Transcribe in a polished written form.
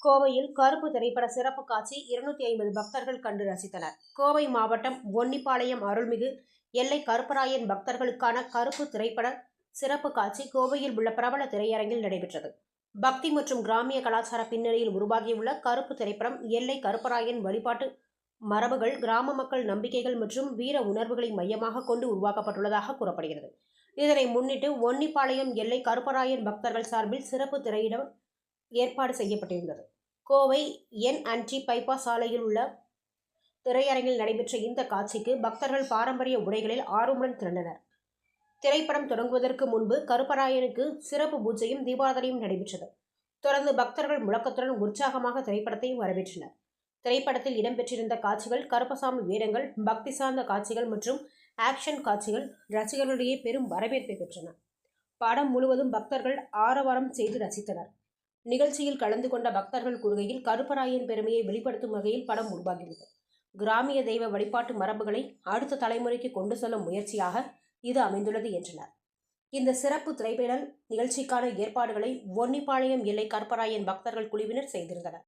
கோவையில் கருப்பு திரைப்பட சிறப்பு காட்சி 250 பக்தர்கள் கண்டு ரசித்தனர். கோவை மாவட்டம் ஒன்னிப்பாளையம் அருள்மிகு எல்லை கருப்பராயன் பக்தர்களுக்கான கருப்பு திரைப்பட சிறப்பு காட்சி கோவையில் உள்ள பிரபல திரையரங்கில் நடைபெற்றது. பக்தி மற்றும் கிராமிய கலாச்சார பின்னணியில் உருவாகியுள்ள கருப்பு திரைப்படம் எல்லை கருப்பராயன் வழிபாட்டு மரபுகள், கிராம மக்கள் நம்பிக்கைகள் மற்றும் வீர உணர்வுகளை மையமாக கொண்டு உருவாக்கப்பட்டுள்ளதாக கூறப்படுகிறது. இதனை முன்னிட்டு ஒன்னிப்பாளையம் எல்லை கருப்பராயன் பக்தர்கள் சார்பில் சிறப்பு திரையிடம் ஏற்பாடு செய்யப்பட்டிருந்தது. கோவை N&T பைபாஸ் சாலையில் உள்ள திரையரங்கில் நடைபெற்ற இந்த காட்சிக்கு பக்தர்கள் பாரம்பரிய உடைகளில் ஆர்வமுடன் திரண்டனர். திரைப்படம் தொடங்குவதற்கு முன்பு கருப்பராயனுக்கு சிறப்பு பூஜையும் தீபாராதனையும் நடைபெற்றது. தொடர்ந்து பக்தர்கள் முழக்கத்துடன் உற்சாகமாக திரைப்படத்தை வரவேற்றனர். திரைப்படத்தில் இடம்பெற்றிருந்த காட்சிகள் கருப்பசாமி வேடங்கள், பக்தி சார்ந்த காட்சிகள் மற்றும் ஆக்ஷன் காட்சிகள் ரசிகர்களிடையே பெரும் வரவேற்பை பெற்றன. படம் முழுவதும் பக்தர்கள் ஆரவாரம் செய்து ரசித்தனர். நிகழ்ச்சியில் கலந்து கொண்ட பக்தர்கள் கூறுகையில், கருப்பராயன் பெருமையை வெளிப்படுத்தும் வகையில் படம் உருவாகியுள்ளது. கிராமிய தெய்வ வழிபாட்டு மரபுகளை அடுத்த தலைமுறைக்கு கொண்டு செல்லும் முயற்சியாக இது அமைந்துள்ளது என்றனர். இந்த சிறப்பு திரைப்பட நிகழ்ச்சிக்கான ஏற்பாடுகளை ஒன்னிப்பாளையம் எல்லை கருப்பராயன் பக்தர்கள் குழுவினர் செய்திருந்தனர்.